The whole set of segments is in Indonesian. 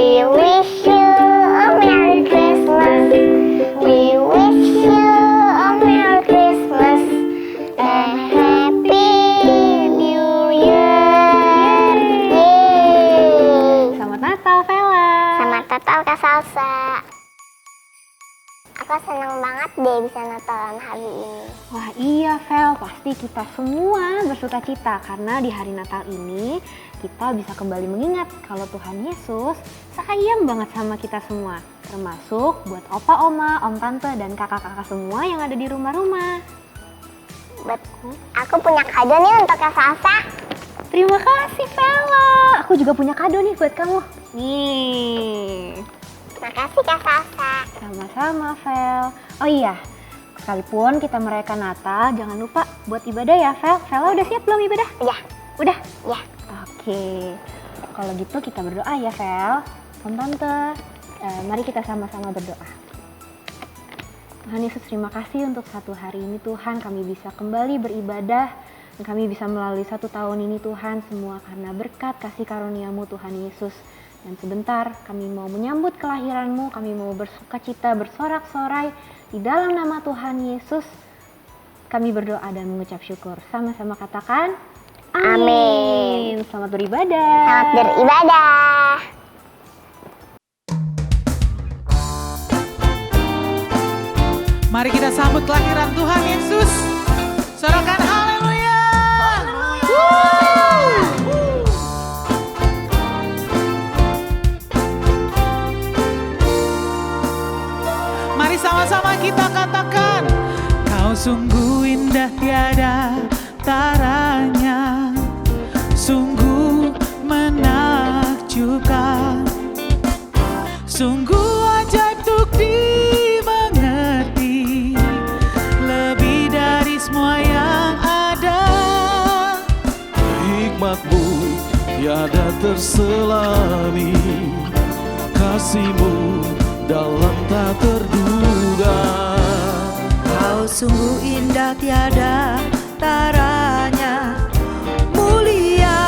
We wish you a Merry Christmas. We wish you a Merry Christmas and Happy New Year. Yeay. Selamat Natal, Vela. Selamat Natal, Kak Salsa. Aku senang banget deh bisa Natalan hari ini. Wah iya, Vel. Pasti kita semua bersuka cita karena di hari Natal ini kita bisa kembali mengingat kalau Tuhan Yesus sayang banget sama kita semua. Termasuk buat opa, oma, om, tante, dan kakak-kakak semua yang ada di rumah-rumah. Aku punya kado nih untuk Kak Salsa. Terima kasih, Vela. Aku juga punya kado nih buat kamu. Nih. Makasih Kak Salsa. Sama-sama, Vel. Oh iya, sekalipun kita merayakan Natal, jangan lupa buat ibadah ya, Vel. Vela udah siap belum ibadah? Udah. Udah? Ya. Oke. Kalau gitu kita berdoa ya, Vel. Om Tante, mari kita sama-sama berdoa. Tuhan Yesus, terima kasih untuk satu hari ini Tuhan, kami bisa kembali beribadah. Dan kami bisa melalui satu tahun ini Tuhan, semua karena berkat kasih karunia-Mu Tuhan Yesus. Dan sebentar kami mau menyambut kelahiran-Mu, kami mau bersukacita, bersorak-sorai di dalam nama Tuhan Yesus. Kami berdoa dan mengucap syukur. Sama-sama katakan, amin. Selamat beribadah. Selamat beribadah. Mari kita sambut kelahiran Tuhan Yesus. Sorakan haleluya. Mari sama-sama kita katakan, Kau sungguh indah tiada taranya, sungguh menakjubkan, sungguh ajaib untuk dimengerti, lebih dari semua yang ada. Hikmat-Mu tiada terselami, kasih-Mu dalam tak terduga. Kau sungguh indah tiada taranya, mulia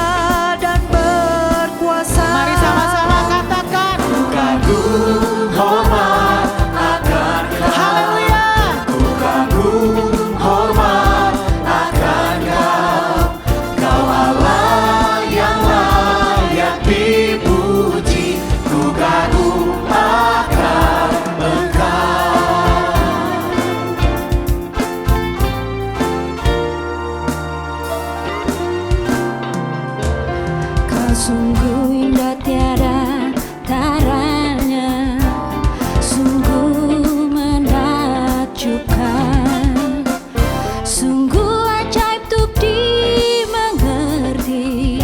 dan berkuasa. Mari sama-sama katakan, Ku kagum hormat akan Kau. haleluya. Ku kagum hormat akan Kau. Kau Allah yang layak dipuji. Ku kagum akan Engkau. Kau sungguh indah tiada taranya, sungguh menakjubkan, sungguh ajaib untuk dimengerti,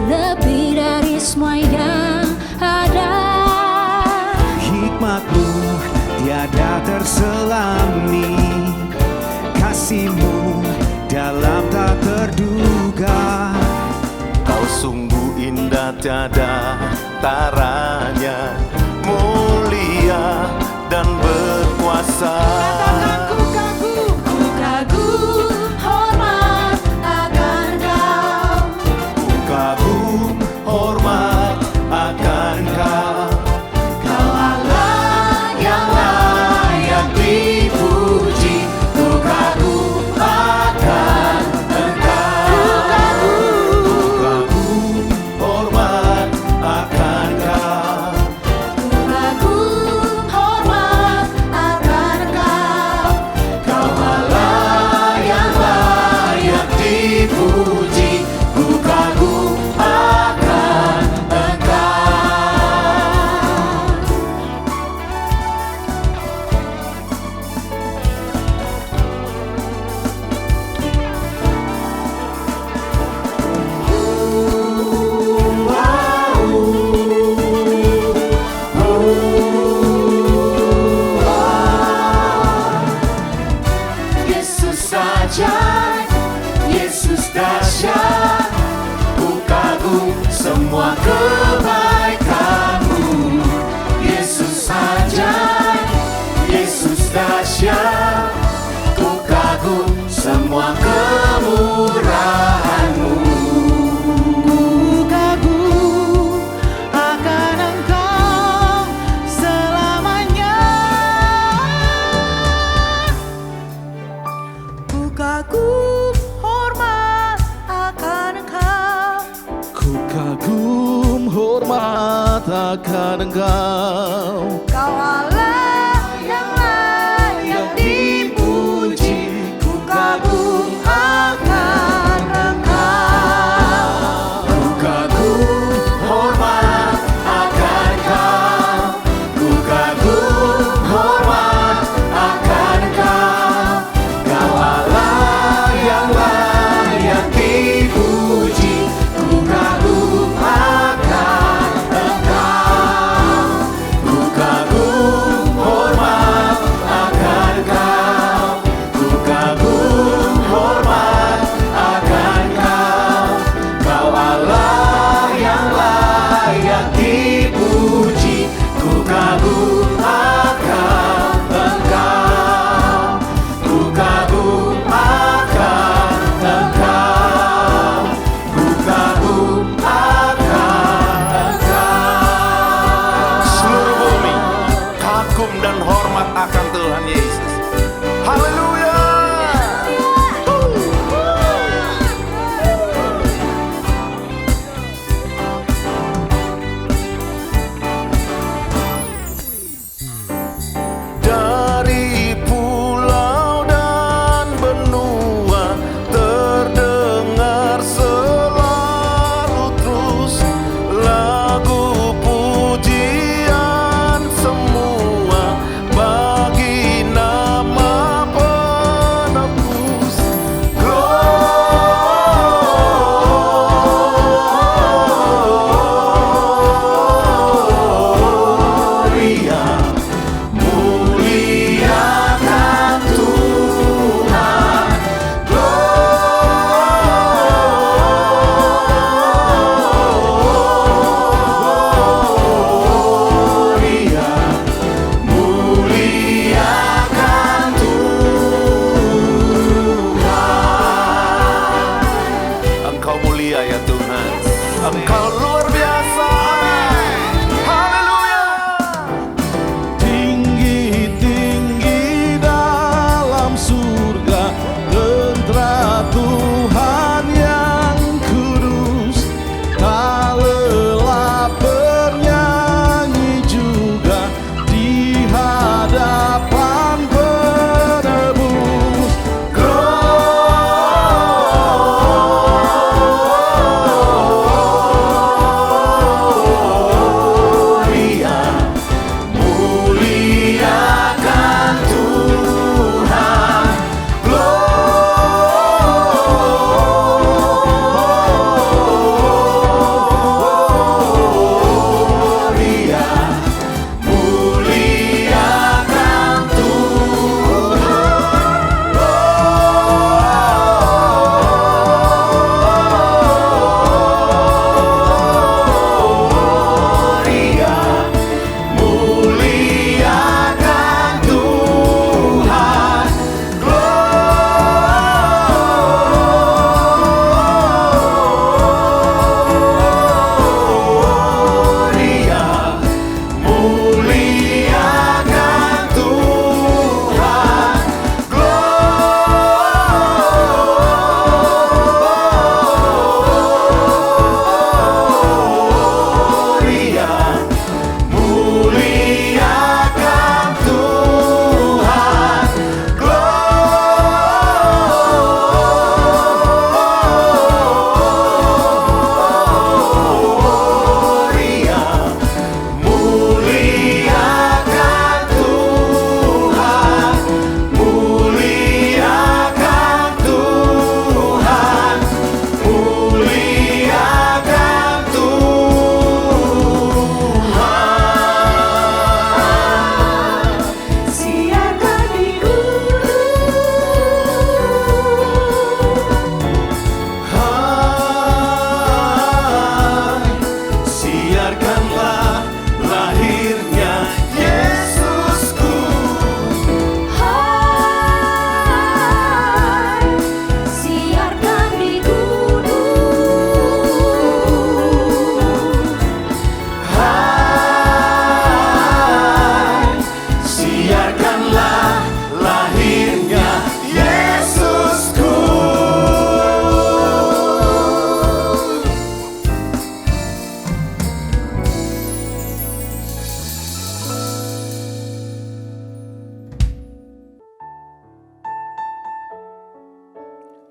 lebih dari semua yang ada. Hikmat-Mu tiada terselami, kasih-Mu dalam tak terduga. Kau sungguh indah tiada taranya, mulia dan berkuasa. Ku kagum, Ku kagum hormat akan Kau. Ku kagum hormat akan Kau. Kau Allah yang layak dipuji. Ku kagum akan Engkau. Ku kagum hormat akan Kau. Kau Allah yang layak dipuji, ku kagum akan Engkau. Ku kagum hormat akan Kau, ku kagum hormat akan Kau. Kau Allah yang layak dipuji, ku kagum akan Engkau. Ku kagum hormat akan Kau, ku kagum hormat akan Kau. Kau Allah yang layak dipuji, ku kagum akan Engkau. Ku kagum akan Engkau, ku kagum akan Engkau. Seluruh bumi kagum dan hormat akan Tuhan Yesus. Haleluya. Dari pulau dan benua terdengar selalu terus lagu pujian semua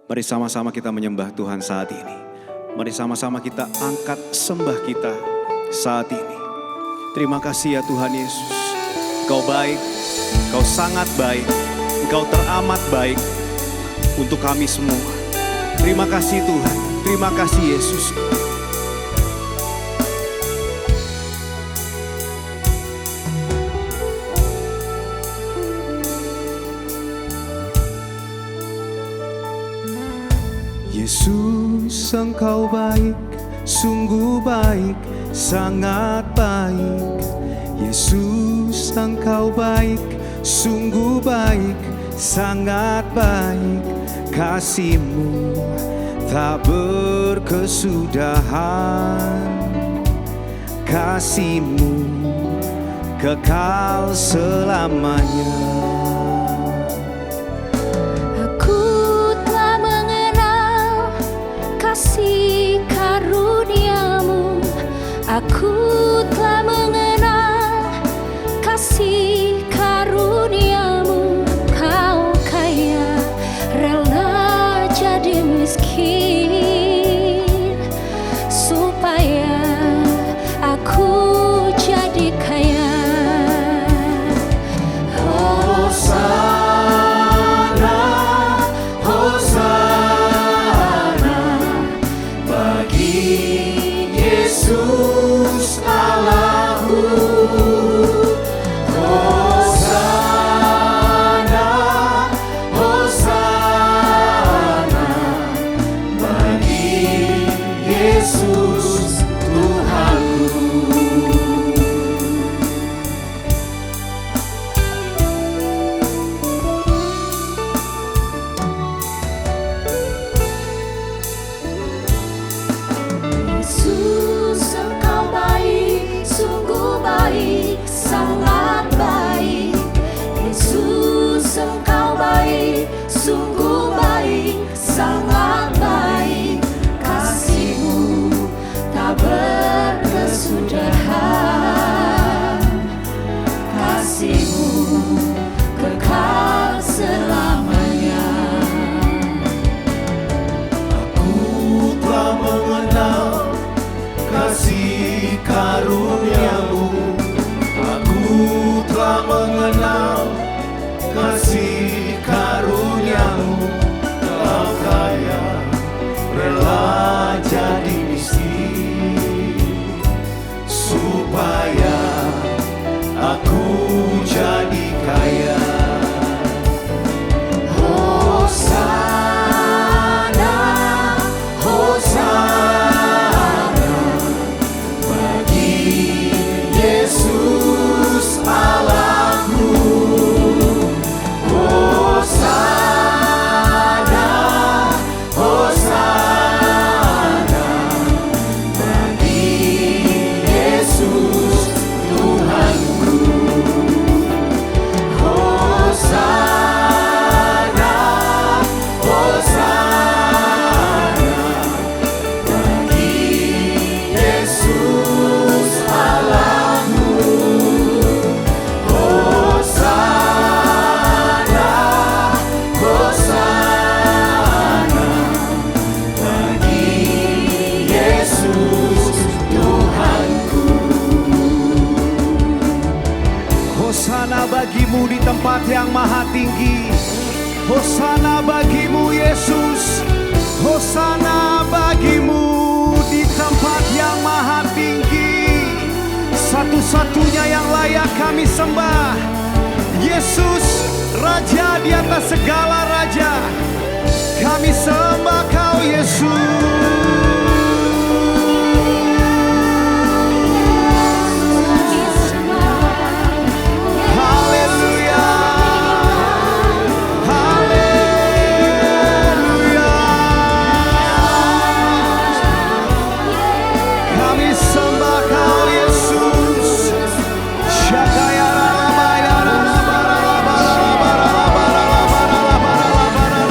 Mari sama-sama kita menyembah Tuhan saat ini. Mari sama-sama kita angkat sembah kita saat ini. Terima kasih ya Tuhan Yesus. Engkau baik, Engkau sangat baik, Engkau teramat baik untuk kami semua. Terima kasih Tuhan, terima kasih Yesus. Yesus, Engkau baik, sungguh baik, sangat baik. Yesus, Engkau baik, sungguh baik, sangat baik. Kasih-Mu tak berkesudahan, kasih-Mu kekal selamanya. Kasih karunia-Mu, aku telah mengenal kasih karunia-Mu. Kau kaya, rela jadi miskin, supaya aku jadi kaya. Hosana, Hosana bagi Yesus Allahku. Hosana, Hosana bagi Yesus Tuhanku. Yesus, Engkau baik, sungguh baik, sangat baik. Yesus, Engkau baik, sungguh baik, sangat baik. Kasih-Mu tak berkesudahan, kasih-Mu kekal selamanya. Aku telah mengenal kasih karunia-Mu. Aku telah mengenal kasih karunia-Mu. Kau kaya, rela jadi miskin, supaya aku jadi kaya. Hosana, Hosana bagi Yesus Allahku. Hosana, Hosana bagi Yesus Tuhanku. Hosana, Hosana bagi Yesus Allahku. Hosana, Hosana bagi Yesus Tuhanku. Hosana bagimu di tempat yang maha tinggi. Hosana bagimu Yesus. Hosana bagimu di tempat yang maha tinggi. Satu-satunya yang layak kami sembah, Yesus, Raja di atas segala raja. Kami sembah Kau Yesus. Haleluya, haleluya. Kami sembah Kau Yesus. Syakaya rabaya rabara rabara rabara rabara rabara rabara rabara.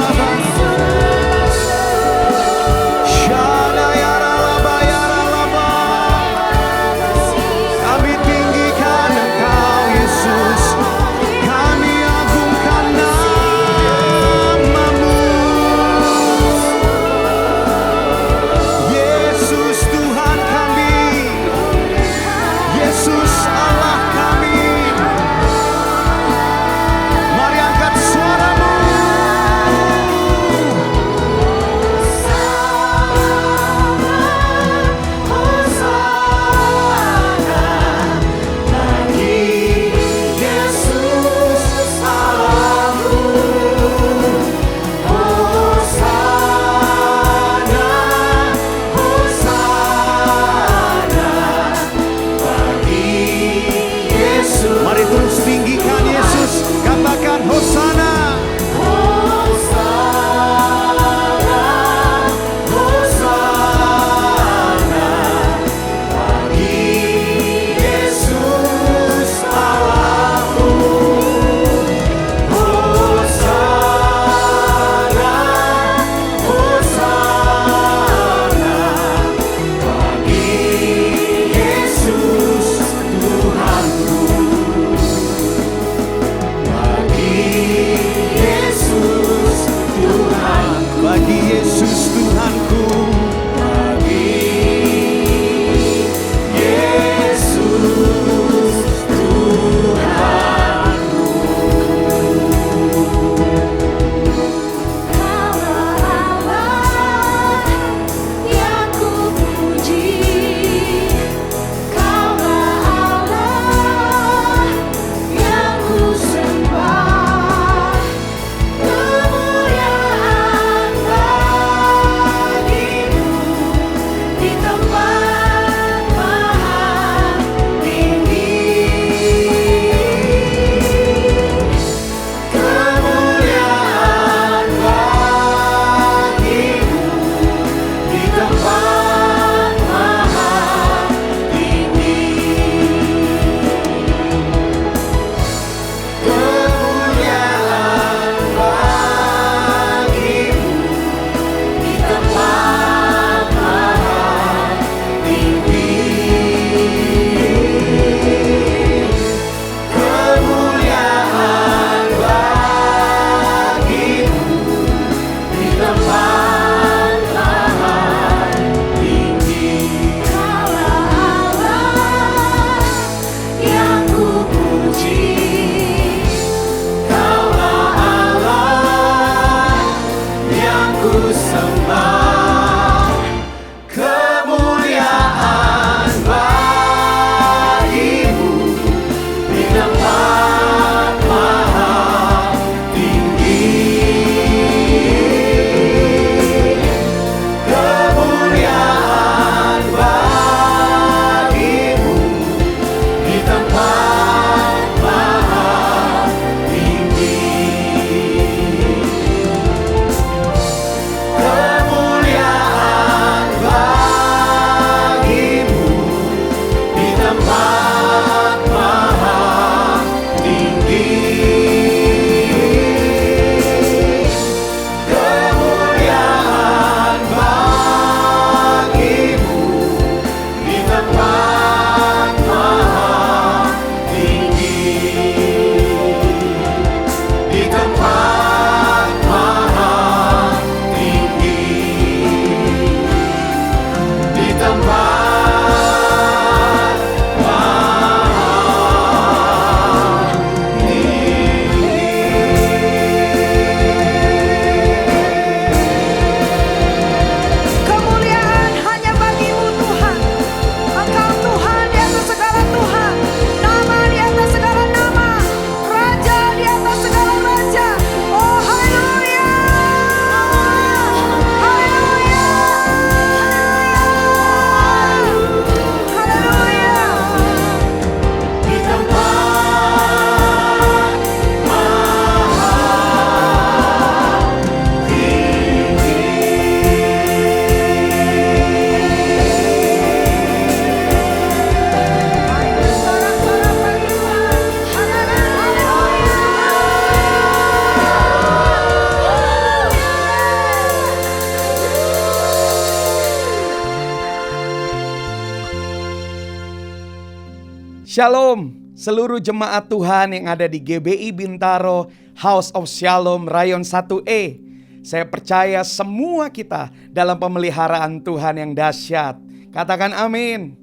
Shalom seluruh jemaat Tuhan yang ada di GBI Bintaro House of Shalom Rayon 1E. Saya percaya semua kita dalam pemeliharaan Tuhan yang dahsyat. Katakan amin.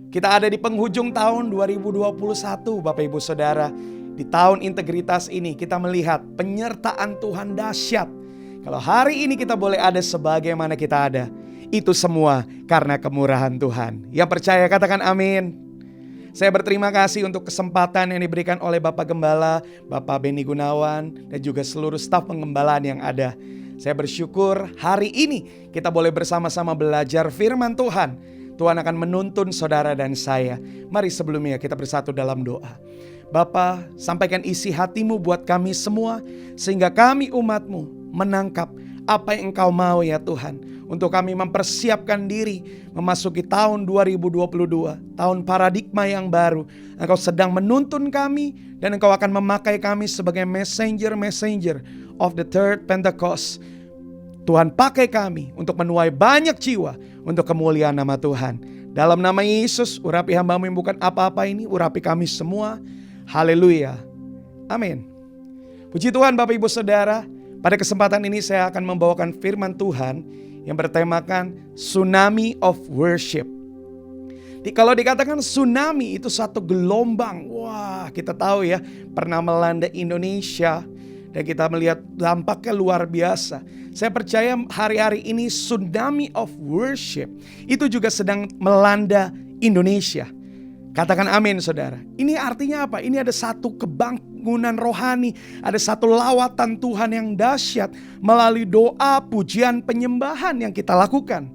Kita ada di penghujung tahun 2021 Bapak Ibu Saudara. Di tahun integritas ini kita melihat penyertaan Tuhan dahsyat. Kalau hari ini kita boleh ada sebagaimana kita ada, itu semua karena kemurahan Tuhan. Yang percaya katakan amin. Saya berterima kasih untuk kesempatan yang diberikan oleh Bapak Gembala, Bapak Beni Gunawan, dan juga seluruh staf pengembalaan yang ada. Saya bersyukur hari ini kita boleh bersama-sama belajar firman Tuhan. Tuhan akan menuntun saudara dan saya. Mari sebelumnya kita bersatu dalam doa. Bapa, sampaikan isi hatimu buat kami semua, sehingga kami umatmu menangkap apa yang Engkau mau ya Tuhan. Untuk kami mempersiapkan diri memasuki tahun 2022, tahun paradigma yang baru. Engkau sedang menuntun kami dan Engkau akan memakai kami sebagai messenger of the third Pentecost. Tuhan pakai kami untuk menuai banyak jiwa untuk kemuliaan nama Tuhan. Dalam nama Yesus, urapi hamba-Mu yang bukan apa-apa ini, urapi kami semua. Haleluya. Amin. Puji Tuhan Bapak Ibu Saudara, pada kesempatan ini saya akan membawakan firman Tuhan yang bertemakan Tsunami of Worship. Kalau dikatakan tsunami itu satu gelombang, wah kita tahu ya pernah melanda Indonesia dan kita melihat dampaknya luar biasa. Saya percaya hari-hari ini Tsunami of Worship itu juga sedang melanda Indonesia. Katakan amin saudara. Ini artinya apa? Ini ada satu kebangunan rohani. Ada satu lawatan Tuhan yang dahsyat melalui doa, pujian, penyembahan yang kita lakukan.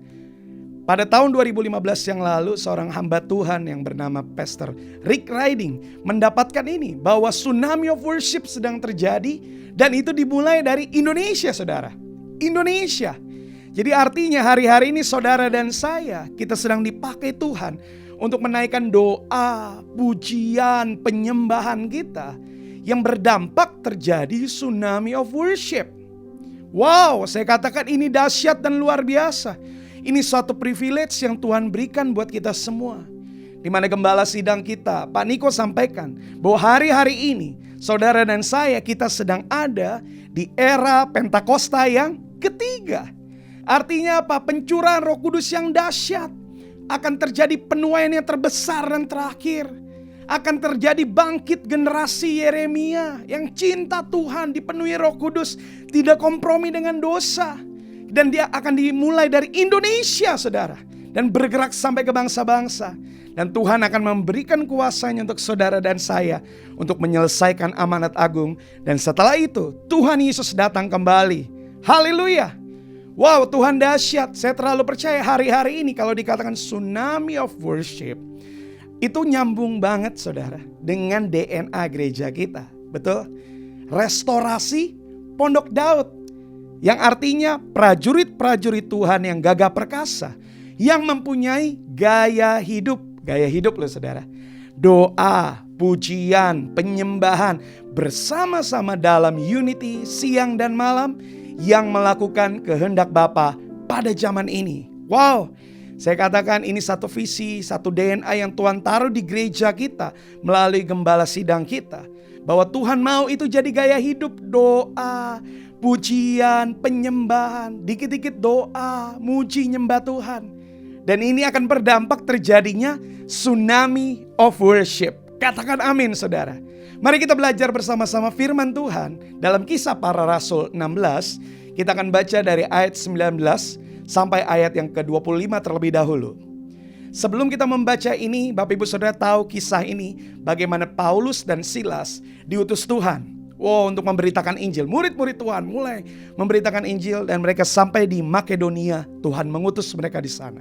Pada tahun 2015 yang lalu seorang hamba Tuhan yang bernama Pastor Rick Riding mendapatkan ini. Bahwa tsunami of worship sedang terjadi dan itu dimulai dari Indonesia saudara. Indonesia. Jadi artinya hari-hari ini saudara dan saya kita sedang dipakai Tuhan untuk menaikkan doa, pujian, penyembahan kita yang berdampak terjadi tsunami of worship. Wow, saya katakan ini dahsyat dan luar biasa. Ini suatu privilege yang Tuhan berikan buat kita semua. Di mana gembala sidang kita, Pak Niko sampaikan bahwa hari-hari ini saudara dan saya kita sedang ada di era Pentakosta yang ketiga. Artinya apa? Pencurahan Roh Kudus yang dahsyat. Akan terjadi penuaian yang terbesar dan terakhir. Akan terjadi bangkit generasi Yeremia yang cinta Tuhan, dipenuhi Roh Kudus, tidak kompromi dengan dosa. Dan dia akan dimulai dari Indonesia saudara. Dan bergerak sampai ke bangsa-bangsa. Dan Tuhan akan memberikan kuasanya untuk saudara dan saya untuk menyelesaikan amanat agung. Dan setelah itu Tuhan Yesus datang kembali. Haleluya. Wow, Tuhan dahsyat. Saya terlalu percaya hari-hari ini kalau dikatakan tsunami of worship, itu nyambung banget saudara dengan DNA gereja kita. Betul? Restorasi Pondok Daud. Yang artinya prajurit-prajurit Tuhan yang gagah perkasa. Yang mempunyai gaya hidup. Gaya hidup loh saudara. Doa, pujian, penyembahan bersama-sama dalam unity siang dan malam. Yang melakukan kehendak Bapa pada zaman ini. Wow, saya katakan ini satu visi, satu DNA yang Tuhan taruh di gereja kita melalui gembala sidang kita. Bahwa Tuhan mau itu jadi gaya hidup, doa, pujian, penyembahan, dikit-dikit doa, muji nyembah Tuhan. Dan ini akan berdampak terjadinya tsunami of worship. Katakan amin saudara. Mari kita belajar bersama-sama firman Tuhan dalam Kisah Para Rasul 16. Kita akan baca dari ayat 19 sampai ayat yang ke-25 terlebih dahulu. Sebelum kita membaca ini, Bapak Ibu Saudara tahu kisah ini bagaimana Paulus dan Silas diutus Tuhan. Wow, untuk memberitakan Injil. Murid-murid Tuhan mulai memberitakan Injil dan mereka sampai di Makedonia. Tuhan mengutus mereka di sana.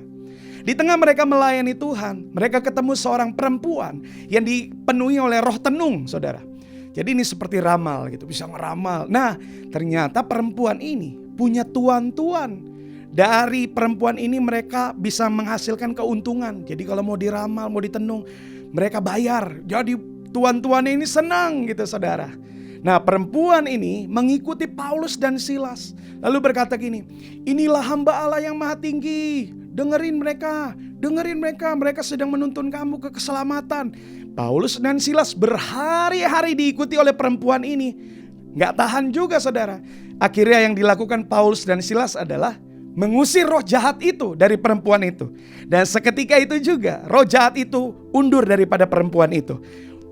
Di tengah mereka melayani Tuhan, mereka ketemu seorang perempuan yang dipenuhi oleh roh tenung, saudara. Jadi ini seperti ramal gitu, bisa ngeramal. Nah, ternyata perempuan ini punya tuan-tuan. Dari perempuan ini mereka bisa menghasilkan keuntungan. Jadi kalau mau diramal, mau ditenung, mereka bayar. Jadi tuan-tuannya ini senang gitu, saudara. Nah, perempuan ini mengikuti Paulus dan Silas. Lalu berkata gini, inilah hamba Allah yang maha tinggi. Dengerin mereka, mereka sedang menuntun kamu ke keselamatan. Paulus dan Silas berhari-hari diikuti oleh perempuan ini. Gak tahan juga saudara. Akhirnya yang dilakukan Paulus dan Silas adalah mengusir roh jahat itu dari perempuan itu. Dan seketika itu juga roh jahat itu undur daripada perempuan itu.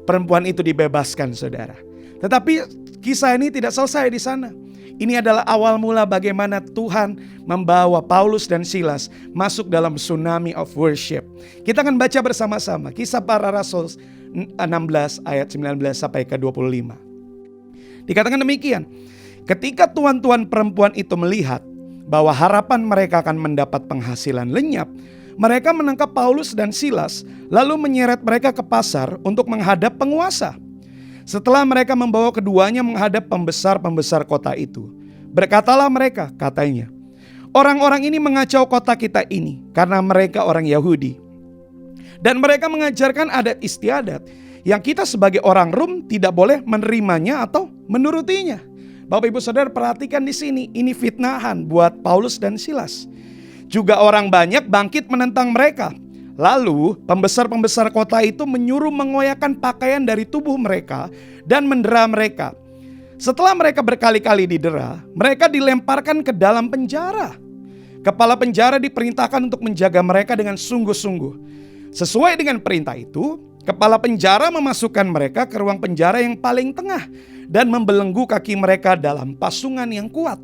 Perempuan itu dibebaskan saudara. Tetapi kisah ini tidak selesai di sana. Ini adalah awal mula bagaimana Tuhan membawa Paulus dan Silas masuk dalam tsunami of worship. Kita akan baca bersama-sama Kisah Para Rasul 16 ayat 19 sampai ke 25. Dikatakan demikian, ketika tuan-tuan perempuan itu melihat bahwa harapan mereka akan mendapat penghasilan lenyap, mereka menangkap Paulus dan Silas lalu menyeret mereka ke pasar untuk menghadap penguasa. Setelah mereka membawa keduanya menghadap pembesar-pembesar kota itu, berkatalah mereka, katanya, orang-orang ini mengacau kota kita ini karena mereka orang Yahudi. Dan mereka mengajarkan adat istiadat yang kita sebagai orang Rom tidak boleh menerimanya atau menurutinya. Bapak Ibu Saudara perhatikan di sini, ini fitnahan buat Paulus dan Silas. Juga orang banyak bangkit menentang mereka. Lalu pembesar-pembesar kota itu menyuruh mengoyakkan pakaian dari tubuh mereka dan mendera mereka. Setelah mereka berkali-kali didera, mereka dilemparkan ke dalam penjara. Kepala penjara diperintahkan untuk menjaga mereka dengan sungguh-sungguh. Sesuai dengan perintah itu, kepala penjara memasukkan mereka ke ruang penjara yang paling tengah dan membelenggu kaki mereka dalam pasungan yang kuat.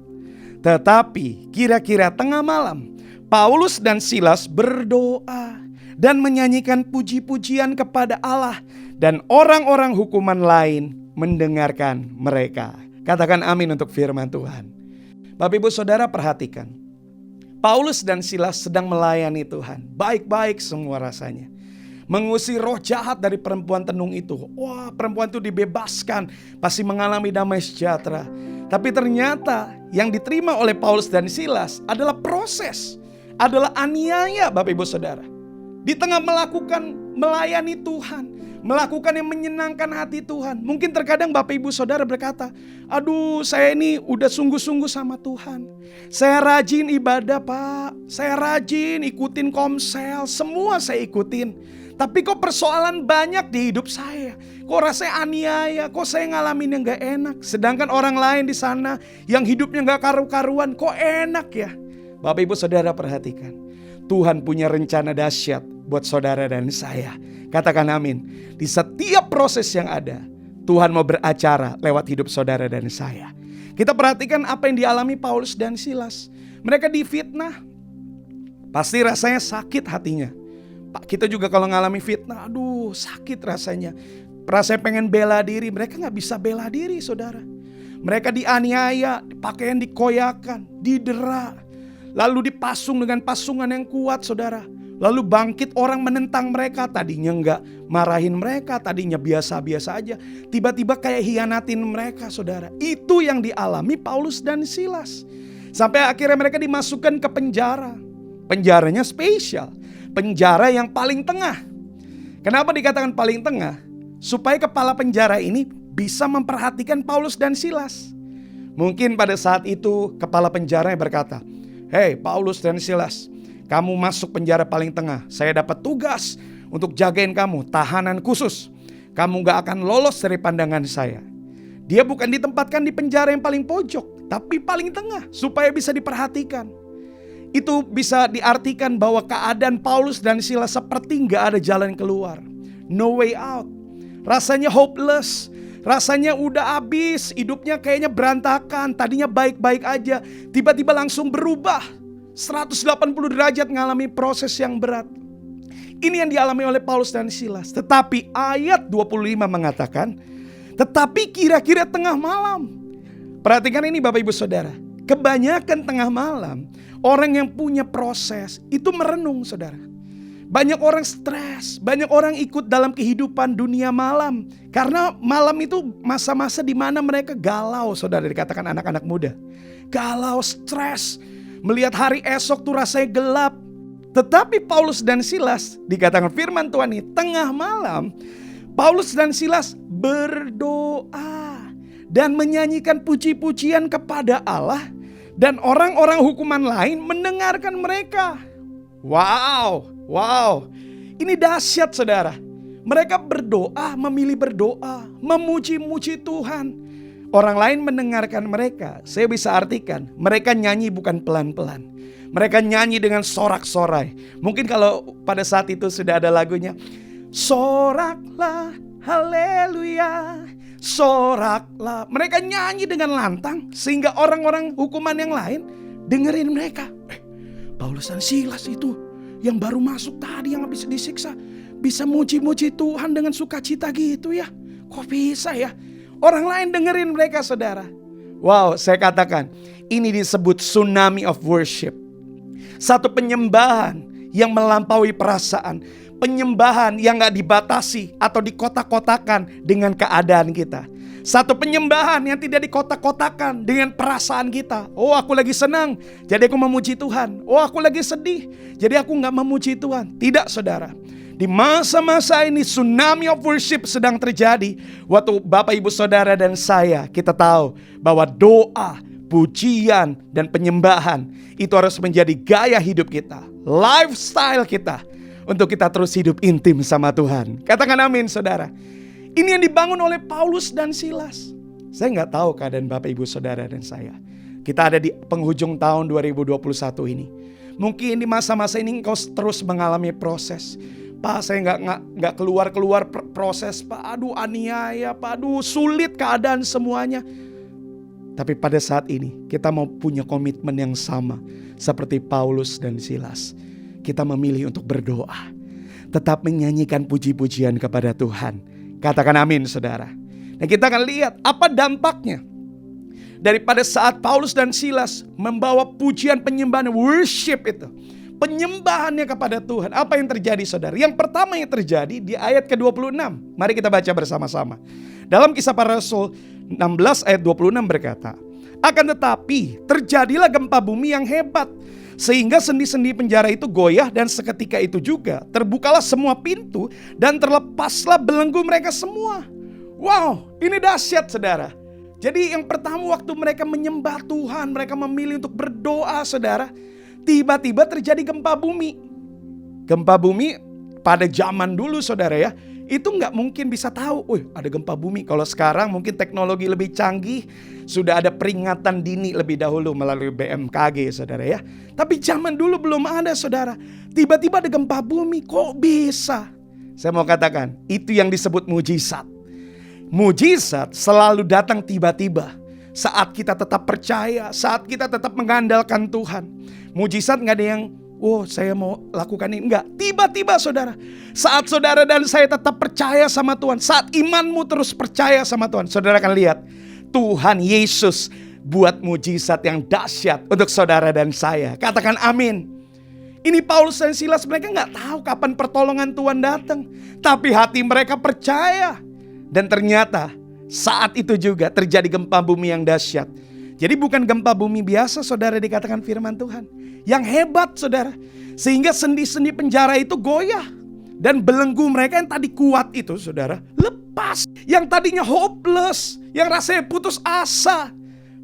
Tetapi kira-kira tengah malam, Paulus dan Silas berdoa dan menyanyikan puji-pujian kepada Allah, dan orang-orang hukuman lain mendengarkan mereka. Katakan amin untuk firman Tuhan. Bapak Ibu Saudara perhatikan, Paulus dan Silas sedang melayani Tuhan. Baik-baik semua rasanya. Mengusir roh jahat dari perempuan tenung itu. Wah, perempuan itu dibebaskan, pasti mengalami damai sejahtera. Tapi ternyata yang diterima oleh Paulus dan Silas adalah proses, adalah aniaya Bapak Ibu Saudara. Di tengah melakukan melayani Tuhan, melakukan yang menyenangkan hati Tuhan. Mungkin terkadang Bapak Ibu Saudara berkata, aduh saya ini udah sungguh-sungguh sama Tuhan. Saya rajin ibadah Pak, saya rajin ikutin komsel, semua saya ikutin. Tapi kok persoalan banyak di hidup saya. Kok rasanya aniaya, kok saya ngalamin yang gak enak. Sedangkan orang lain di sana yang hidupnya gak karu-karuan, kok enak ya. Bapak Ibu Saudara perhatikan, Tuhan punya rencana dahsyat buat saudara dan saya. Katakan amin. Di setiap proses yang ada, Tuhan mau beracara lewat hidup saudara dan saya. Kita perhatikan apa yang dialami Paulus dan Silas. Mereka difitnah, pasti rasanya sakit hatinya. Pak, kita juga kalau ngalami fitnah, aduh sakit rasanya. Rasanya pengen bela diri, mereka gak bisa bela diri saudara. Mereka dianiaya, pakaian dikoyakan, didera, lalu dipasung dengan pasungan yang kuat saudara. Lalu bangkit orang menentang mereka. Tadinya enggak marahin mereka, tadinya biasa-biasa aja, tiba-tiba kayak hianatin mereka saudara. Itu yang dialami Paulus dan Silas. Sampai akhirnya mereka dimasukkan ke penjara. Penjaranya spesial, penjara yang paling tengah. Kenapa dikatakan paling tengah? Supaya kepala penjara ini bisa memperhatikan Paulus dan Silas. Mungkin pada saat itu kepala penjara berkata, "Hei Paulus dan Silas, kamu masuk penjara paling tengah. Saya dapat tugas untuk jagain kamu, tahanan khusus. Kamu gak akan lolos dari pandangan saya." Dia bukan ditempatkan di penjara yang paling pojok, tapi paling tengah supaya bisa diperhatikan. Itu bisa diartikan bahwa keadaan Paulus dan Silas seperti gak ada jalan keluar. No way out. Rasanya hopeless. Rasanya udah habis. Hidupnya kayaknya berantakan. Tadinya baik-baik aja. Tiba-tiba langsung berubah. 180 derajat mengalami proses yang berat. Ini yang dialami oleh Paulus dan Silas. Tetapi ayat 25 mengatakan, tetapi kira-kira tengah malam. Perhatikan ini Bapak Ibu Saudara. Kebanyakan tengah malam, orang yang punya proses itu merenung saudara. Banyak orang stres, banyak orang ikut dalam kehidupan dunia malam. Karena malam itu masa-masa di mana mereka galau saudara, dikatakan anak-anak muda. Galau, stres, melihat hari esok tuh rasanya gelap. Tetapi Paulus dan Silas, dikatakan firman Tuhan ini, tengah malam, Paulus dan Silas berdoa dan menyanyikan puji-pujian kepada Allah, dan orang-orang hukuman lain mendengarkan mereka. Wow, ini dahsyat saudara. Mereka berdoa, memilih berdoa, memuji-muji Tuhan. Orang lain mendengarkan mereka. Saya bisa artikan, mereka nyanyi bukan pelan-pelan. Mereka nyanyi dengan sorak-sorai. Mungkin kalau pada saat itu sudah ada lagunya, soraklah, haleluya, soraklah. Mereka nyanyi dengan lantang sehingga orang-orang hukuman yang lain dengerin mereka. Paulus dan Silas itu yang baru masuk tadi, yang habis disiksa, bisa muji-muji Tuhan dengan sukacita gitu ya. Kok bisa ya? Orang lain dengerin mereka, saudara. Wow, saya katakan ini disebut tsunami of worship. Satu penyembahan yang melampaui perasaan. Penyembahan yang gak dibatasi atau dikotak-kotakan dengan keadaan kita. Satu penyembahan yang tidak dikotak-kotakan dengan perasaan kita. Oh, aku lagi senang, jadi aku memuji Tuhan. Oh, aku lagi sedih, jadi aku gak memuji Tuhan. Tidak, saudara. Di masa-masa ini tsunami of worship sedang terjadi. Waktu Bapak, Ibu, Saudara dan saya, kita tahu bahwa doa, pujian, dan penyembahan itu harus menjadi gaya hidup kita, lifestyle kita, untuk kita terus hidup intim sama Tuhan. Katakan amin, saudara. Ini yang dibangun oleh Paulus dan Silas. Saya nggak tahu keadaan Bapak, Ibu, Saudara dan saya. Kita ada di penghujung tahun 2021 ini. Mungkin di masa-masa ini engkau terus mengalami proses. Pak, saya nggak keluar proses, Pak. Aduh, aniaya, Pak. Aduh, sulit keadaan semuanya. Tapi pada saat ini kita mau punya komitmen yang sama seperti Paulus dan Silas. Kita memilih untuk berdoa, tetap menyanyikan puji-pujian kepada Tuhan. Katakan amin, saudara. Nah, kita akan lihat apa dampaknya daripada saat Paulus dan Silas membawa pujian, penyembahan, worship itu, penyembahannya kepada Tuhan. Apa yang terjadi, saudara? Yang pertama yang terjadi di ayat ke-26. Mari kita baca bersama-sama. Dalam Kisah Para Rasul 16 ayat 26 berkata, akan tetapi terjadilah gempa bumi yang hebat, sehingga sendi-sendi penjara itu goyah, dan seketika itu juga terbukalah semua pintu dan terlepaslah belenggu mereka semua. Wow, ini dahsyat, saudara. Jadi yang pertama waktu mereka menyembah Tuhan, mereka memilih untuk berdoa, saudara. Tiba-tiba terjadi gempa bumi. Gempa bumi pada zaman dulu, saudara ya, itu nggak mungkin bisa tahu, ada gempa bumi. Kalau sekarang mungkin teknologi lebih canggih, sudah ada peringatan dini lebih dahulu melalui BMKG, saudara ya. Tapi zaman dulu belum ada, saudara. Tiba-tiba ada gempa bumi, kok bisa? Saya mau katakan, itu yang disebut mujizat. Mujizat selalu datang tiba-tiba. Saat kita tetap percaya, saat kita tetap mengandalkan Tuhan. Mujizat gak ada yang, saya mau lakukan ini. Enggak, tiba-tiba, saudara. Saat saudara dan saya tetap percaya sama Tuhan, saat imanmu terus percaya sama Tuhan, saudara akan lihat Tuhan Yesus buat mujizat yang dahsyat untuk saudara dan saya. Katakan amin. Ini Paulus dan Silas, mereka gak tahu kapan pertolongan Tuhan datang, tapi hati mereka percaya. Dan ternyata saat itu juga terjadi gempa bumi yang dahsyat. Jadi bukan gempa bumi biasa, saudara, dikatakan firman Tuhan. Yang hebat, saudara. Sehingga sendi-sendi penjara itu goyah. Dan belenggu mereka yang tadi kuat itu, saudara, lepas. Yang tadinya hopeless, yang rasanya putus asa.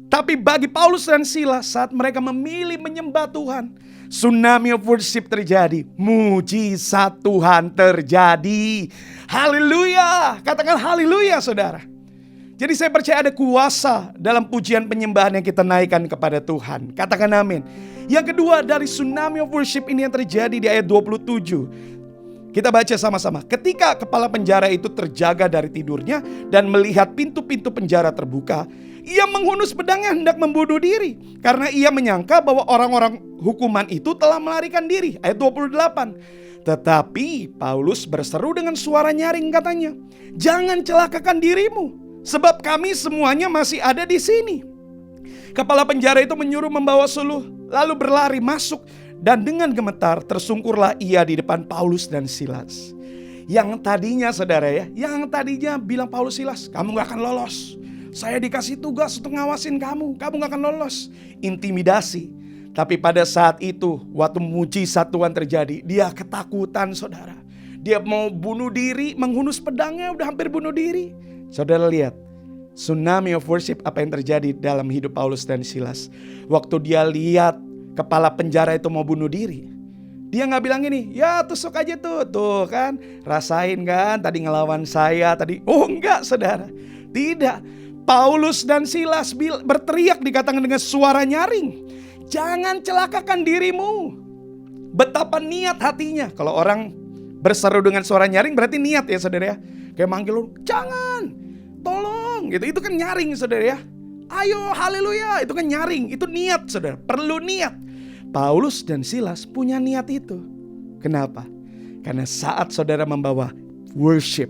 Tapi bagi Paulus dan Silas, saat mereka memilih menyembah Tuhan, tsunami of worship terjadi. Mujizat Tuhan terjadi. Haleluya. Katakan haleluya, saudara. Jadi saya percaya ada kuasa dalam pujian penyembahan yang kita naikkan kepada Tuhan. Katakan amin. Yang kedua, dari tsunami of worship ini yang terjadi di ayat 27. Kita baca sama-sama. Ketika kepala penjara itu terjaga dari tidurnya dan melihat pintu-pintu penjara terbuka, ia menghunus pedangnya hendak membunuh diri. Karena ia menyangka bahwa orang-orang hukuman itu telah melarikan diri. Ayat 28. Tetapi Paulus berseru dengan suara nyaring, katanya, jangan celakakan dirimu, sebab kami semuanya masih ada di sini. Kepala penjara itu menyuruh membawa suluh, lalu berlari masuk, dan dengan gemetar tersungkurlah ia di depan Paulus dan Silas. Yang tadinya, saudara ya, yang tadinya bilang Paulus, Silas, kamu gak akan lolos. Saya dikasih tugas untuk ngawasin kamu gak akan lolos. Intimidasi. Tapi pada saat itu, waktu mujizat Tuhan terjadi, dia ketakutan, saudara. Dia mau bunuh diri, menghunus pedangnya, udah hampir bunuh diri. Saudara lihat, tsunami of worship apa yang terjadi dalam hidup Paulus dan Silas. Waktu dia lihat kepala penjara itu mau bunuh diri, Dia nggak bilang gini, ya tusuk aja tuh kan, rasain kan tadi ngelawan saya tadi. Oh enggak saudara, tidak. Paulus dan Silas berteriak dikatakan dengan suara nyaring, jangan celakakan dirimu. Betapa niat hatinya. Kalau orang berseru dengan suara nyaring berarti niat ya saudara ya. Kayak manggil lu, jangan, tolong gitu. Itu kan nyaring saudara ya. Ayo haleluya, itu kan nyaring, itu niat saudara, perlu niat. Paulus dan Silas punya niat itu. Kenapa? Karena saat saudara membawa worship,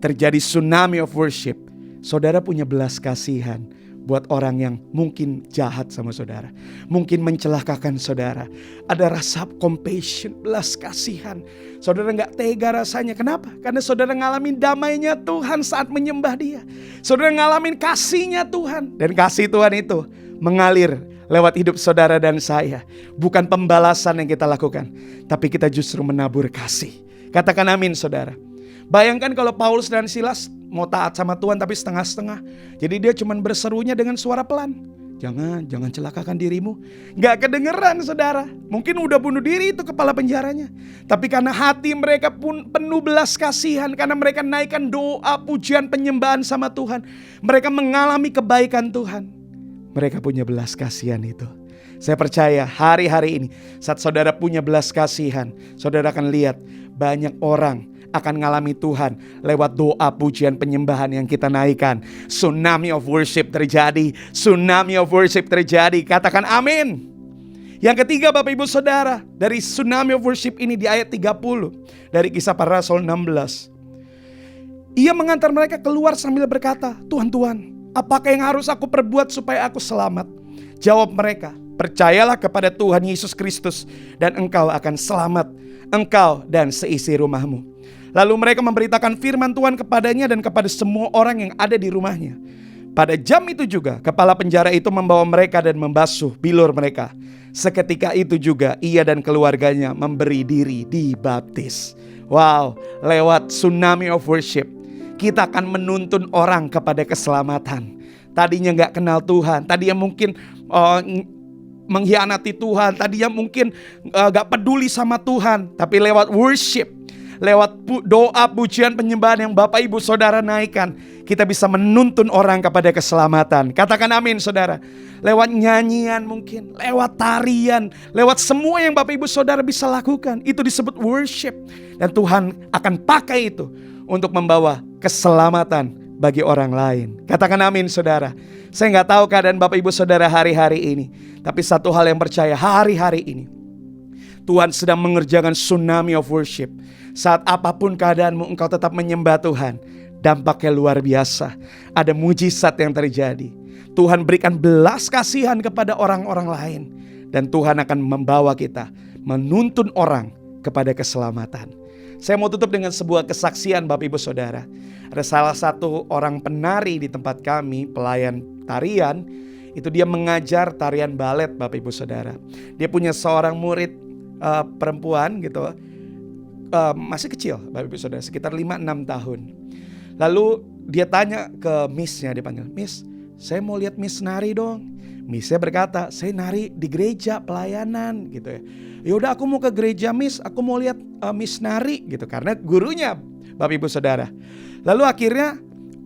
terjadi tsunami of worship, saudara punya belas kasihan buat orang yang mungkin jahat sama saudara, mungkin mencelakakan saudara. Ada rasa compassion, belas kasihan. Saudara gak tega rasanya. Kenapa? Karena saudara ngalamin damainya Tuhan saat menyembah Dia. Saudara ngalamin kasihnya Tuhan. Dan kasih Tuhan itu mengalir lewat hidup saudara dan saya. Bukan pembalasan yang kita lakukan, tapi kita justru menabur kasih. Katakan amin saudara. Bayangkan kalau Paulus dan Silas mau taat sama Tuhan tapi setengah-setengah. Jadi dia cuma berserunya dengan suara pelan. Jangan celakakan dirimu. Gak kedengeran saudara. Mungkin udah bunuh diri itu kepala penjaranya. Tapi karena hati mereka pun penuh belas kasihan. Karena mereka naikkan doa, pujian, penyembahan sama Tuhan. Mereka mengalami kebaikan Tuhan. Mereka punya belas kasihan itu. Saya percaya hari-hari ini saat saudara punya belas kasihan, saudara akan lihat banyak orang akan ngalami Tuhan lewat doa, pujian, penyembahan yang kita naikkan. Tsunami of worship terjadi. Tsunami of worship terjadi. Katakan amin. Yang ketiga Bapak Ibu Saudara, dari tsunami of worship ini di ayat 30 dari Kisah Para Rasul 16. Ia mengantar mereka keluar sambil berkata, Tuhan, apakah yang harus aku perbuat supaya aku selamat? Jawab mereka, percayalah kepada Tuhan Yesus Kristus dan engkau akan selamat, engkau dan seisi rumahmu. Lalu mereka memberitakan firman Tuhan kepadanya dan kepada semua orang yang ada di rumahnya. Pada jam itu juga kepala penjara itu membawa mereka dan membasuh bilur mereka. Seketika itu juga ia dan keluarganya memberi diri dibaptis. Wow, lewat tsunami of worship kita akan menuntun orang kepada keselamatan. Tadinya gak kenal Tuhan, tadinya mungkin mengkhianati Tuhan, tadinya mungkin gak peduli sama Tuhan. Tapi lewat worship, lewat doa, pujian, penyembahan yang Bapak Ibu Saudara naikkan, kita bisa menuntun orang kepada keselamatan. Katakan amin saudara. Lewat nyanyian mungkin, lewat tarian, lewat semua yang Bapak Ibu Saudara bisa lakukan, itu disebut worship. Dan Tuhan akan pakai itu untuk membawa keselamatan bagi orang lain. Katakan amin saudara. Saya gak tahu keadaan Bapak Ibu Saudara hari-hari ini, tapi satu hal yang percaya, hari-hari ini Tuhan sedang mengerjakan tsunami of worship. Saat apapun keadaanmu, engkau tetap menyembah Tuhan, dampaknya luar biasa. Ada mujizat yang terjadi. Tuhan berikan belas kasihan kepada orang-orang lain. Dan Tuhan akan membawa kita menuntun orang kepada keselamatan. Saya mau tutup dengan sebuah kesaksian Bapak Ibu Saudara. Ada salah satu orang penari di tempat kami, pelayan tarian. Itu dia mengajar tarian balet Bapak Ibu Saudara. Dia punya seorang murid perempuan gitu, masih kecil Bapak Ibu Saudara, sekitar 5-6 tahun. Lalu dia tanya ke Miss-nya, dia panggil, Miss, saya mau lihat Miss nari dong. Miss-nya berkata, saya nari di gereja pelayanan gitu ya. Yaudah aku mau ke gereja Miss, aku mau lihat Miss nari gitu, karena gurunya Bapak Ibu Saudara. Lalu akhirnya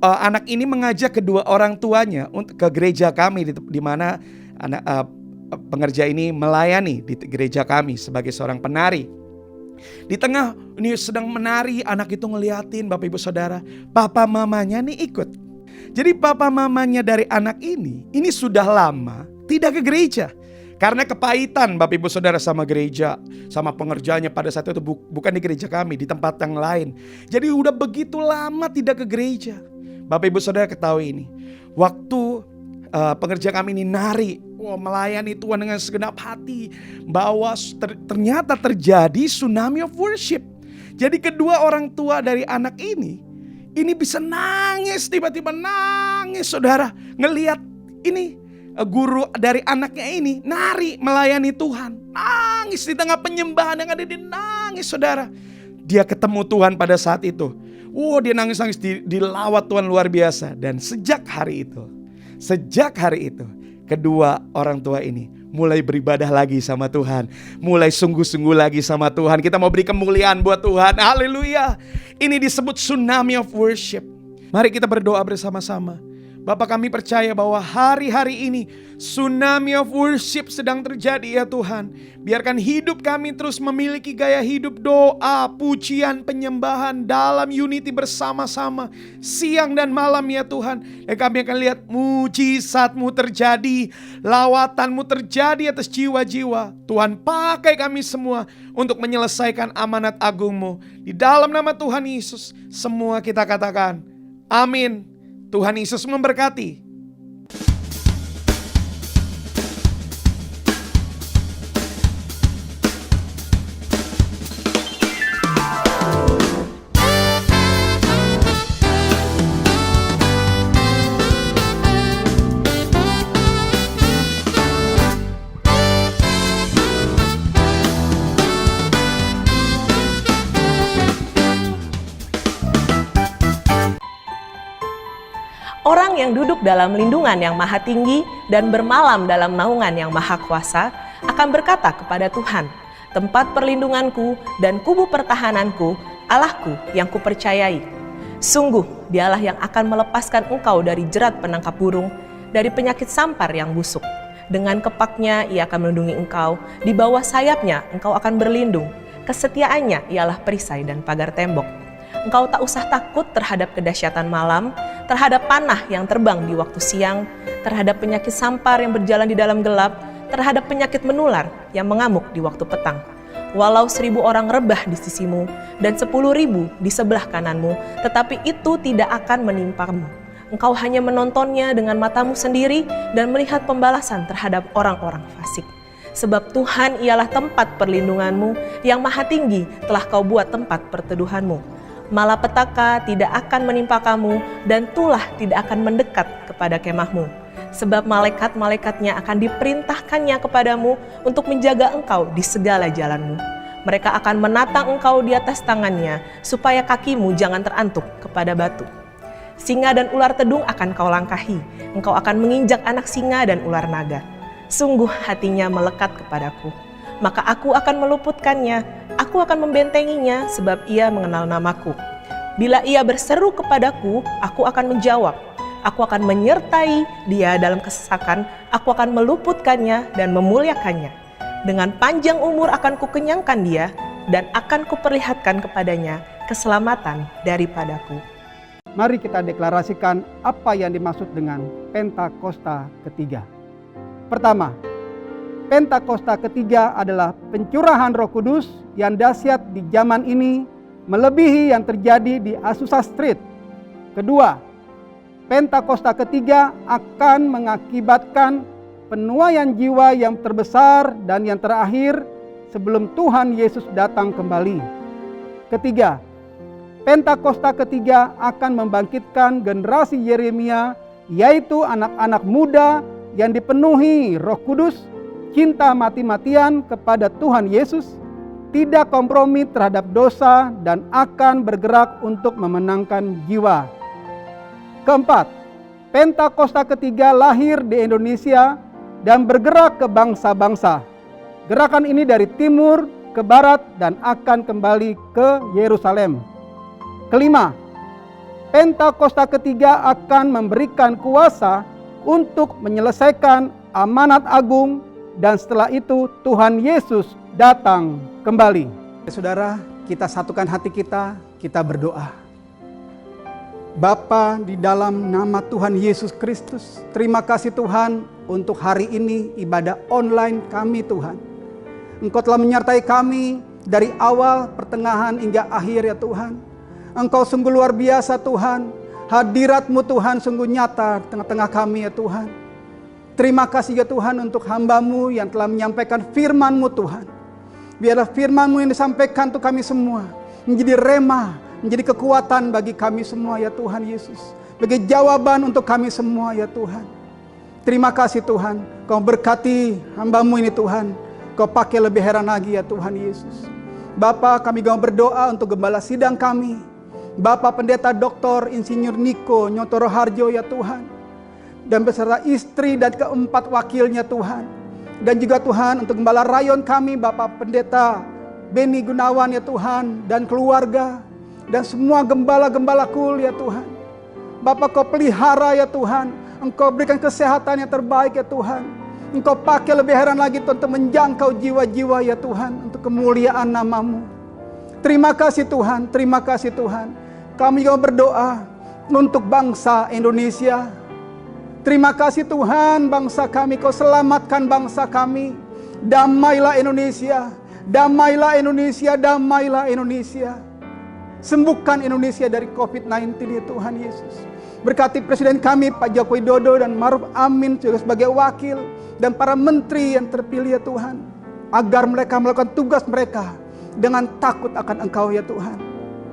anak ini mengajak kedua orang tuanya untuk ke gereja kami di mana anak pengerja ini melayani di gereja kami sebagai seorang penari. Di tengah ini sedang menari, anak itu ngeliatin Bapak Ibu Saudara, papa mamanya nih ikut. Jadi papa mamanya dari anak ini sudah lama tidak ke gereja. Karena kepahitan Bapak Ibu Saudara sama gereja, sama pengerjanya pada saat itu bukan di gereja kami, di tempat yang lain. Jadi udah begitu lama tidak ke gereja. Bapak Ibu Saudara ketahui ini, waktu pengerja kami ini nari, melayani Tuhan dengan segenap hati, bahwa ternyata terjadi tsunami of worship. Jadi kedua orang tua dari anak ini bisa nangis, tiba-tiba nangis saudara, ngelihat ini guru dari anaknya ini nari melayani Tuhan, nangis di tengah penyembahan yang ada, dia nangis saudara. Dia ketemu Tuhan pada saat itu, dia nangis-nangis, dilawat Tuhan luar biasa. Dan sejak hari itu kedua orang tua ini mulai beribadah lagi sama Tuhan. Mulai sungguh-sungguh lagi sama Tuhan. Kita mau beri kemuliaan buat Tuhan. Haleluya. Ini disebut tsunami of worship. Mari kita berdoa bersama-sama. Bapak, kami percaya bahwa hari-hari ini tsunami of worship sedang terjadi ya Tuhan. Biarkan hidup kami terus memiliki gaya hidup doa, pujian, penyembahan dalam unity bersama-sama siang dan malam ya Tuhan. Dan kami akan lihat mujizat-Mu terjadi, lawatan-Mu terjadi atas jiwa-jiwa. Tuhan, pakai kami semua untuk menyelesaikan amanat agung-Mu. Di dalam nama Tuhan Yesus, semua kita katakan amin. Tuhan Yesus memberkati. Orang yang duduk dalam lindungan yang maha tinggi dan bermalam dalam naungan yang maha kuasa akan berkata kepada Tuhan, tempat perlindunganku dan kubu pertahananku, Allahku yang kupercayai. Sungguh dialah yang akan melepaskan engkau dari jerat penangkap burung, dari penyakit sampar yang busuk. Dengan kepaknya ia akan melindungi engkau, di bawah sayapnya engkau akan berlindung. Kesetiaannya ialah perisai dan pagar tembok. Engkau tak usah takut terhadap kedahsyatan malam, terhadap panah yang terbang di waktu siang, terhadap penyakit sampar yang berjalan di dalam gelap, terhadap penyakit menular yang mengamuk di waktu petang. Walau 1000 orang rebah di sisimu dan 10.000 di sebelah kananmu, tetapi itu tidak akan menimpamu. Engkau hanya menontonnya dengan matamu sendiri dan melihat pembalasan terhadap orang-orang fasik. Sebab Tuhan ialah tempat perlindunganmu, yang maha tinggi telah kau buat tempat perteduhanmu. Malapetaka tidak akan menimpa kamu dan tulah tidak akan mendekat kepada kemahmu. Sebab malaikat-malaikatnya akan diperintahkannya kepadamu untuk menjaga engkau di segala jalanmu. Mereka akan menatang engkau di atas tangannya supaya kakimu jangan terantuk kepada batu. Singa dan ular tedung akan kau langkahi. Engkau akan menginjak anak singa dan ular naga. Sungguh hatinya melekat kepadaku. Maka aku akan meluputkannya, aku akan membentenginya sebab ia mengenal namaku. Bila ia berseru kepadaku, aku akan menjawab. Aku akan menyertai dia dalam kesesakan, aku akan meluputkannya dan memuliakannya. Dengan panjang umur akan kukenyangkan dia dan akan kuperlihatkan kepadanya keselamatan daripadaku. Mari kita deklarasikan apa yang dimaksud dengan Pentakosta ketiga. Pertama, Pentakosta ketiga adalah pencurahan Roh Kudus yang dahsyat di zaman ini, melebihi yang terjadi di Azusa Street. Kedua, Pentakosta ketiga akan mengakibatkan penuaian jiwa yang terbesar dan yang terakhir sebelum Tuhan Yesus datang kembali. Ketiga, Pentakosta ketiga akan membangkitkan generasi Yeremia, yaitu anak-anak muda yang dipenuhi Roh Kudus, cinta mati-matian kepada Tuhan Yesus, tidak kompromi terhadap dosa dan akan bergerak untuk memenangkan jiwa. Keempat, Pentakosta ketiga lahir di Indonesia dan bergerak ke bangsa-bangsa. Gerakan ini dari timur ke barat dan akan kembali ke Yerusalem. Kelima, Pentakosta ketiga akan memberikan kuasa untuk menyelesaikan amanat agung, dan setelah itu Tuhan Yesus datang kembali. Saudara, kita satukan hati kita berdoa. Bapa, di dalam nama Tuhan Yesus Kristus, terima kasih Tuhan untuk hari ini ibadah online kami Tuhan. Engkau telah menyertai kami dari awal, pertengahan hingga akhir ya Tuhan. Engkau sungguh luar biasa Tuhan. Hadirat-Mu Tuhan sungguh nyata tengah-tengah kami ya Tuhan. Terima kasih ya Tuhan untuk hamba-Mu yang telah menyampaikan firman-Mu Tuhan. Biarlah firman-Mu yang disampaikan untuk kami semua menjadi rema, menjadi kekuatan bagi kami semua ya Tuhan Yesus. Bagi jawaban untuk kami semua ya Tuhan. Terima kasih Tuhan, Kau berkati hamba-Mu ini Tuhan. Kau pakai lebih heran lagi ya Tuhan Yesus. Bapa, kami mau berdoa untuk gembala sidang kami. Bapak Pendeta Dr. Insinyur Niko Nyotoro Harjo ya Tuhan. Dan beserta istri dan keempat wakilnya Tuhan. Dan juga Tuhan untuk gembala rayon kami, Bapak Pendeta Beni Gunawan ya Tuhan, dan keluarga, dan semua gembala-gembala kul ya Tuhan. Bapak Kau pelihara ya Tuhan, Engkau berikan kesehatan yang terbaik ya Tuhan. Engkau pakai lebih heran lagi Tuhan untuk menjangkau jiwa-jiwa ya Tuhan, untuk kemuliaan nama-Mu. Terima kasih Tuhan, terima kasih Tuhan. Kami juga berdoa untuk bangsa Indonesia. Terima kasih Tuhan, bangsa kami, Kau selamatkan bangsa kami. Damailah Indonesia, damailah Indonesia, damailah Indonesia. Sembuhkan Indonesia dari COVID-19 ya Tuhan Yesus. Berkati Presiden kami Pak Joko Widodo dan Maruf Amin juga sebagai wakil, dan para menteri yang terpilih ya Tuhan, agar mereka melakukan tugas mereka dengan takut akan Engkau ya Tuhan,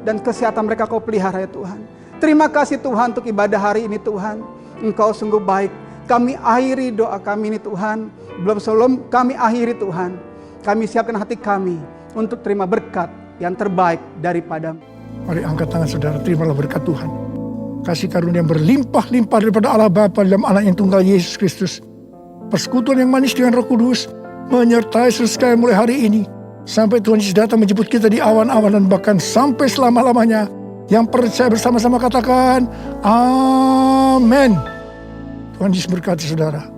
dan kesehatan mereka Kau pelihara ya Tuhan. Terima kasih Tuhan untuk ibadah hari ini Tuhan. Engkau sungguh baik. Kami akhiri doa kami ini Tuhan. Sebelum kami akhiri Tuhan, kami siapkan hati kami untuk terima berkat yang terbaik daripada-Mu. Mari angkat tangan saudara, terimalah berkat Tuhan. Kasih karunia yang berlimpah-limpah daripada Allah Bapa dalam anak yang tunggal Yesus Kristus. Persekutuan yang manis dengan Roh Kudus menyertai selesai mulai hari ini. Sampai Tuhan Yesus datang menjemput kita di awan-awan dan bahkan sampai selama-lamanya. Yang percaya bersama-sama katakan, Amin. Tuhan Yesus berkati saudara.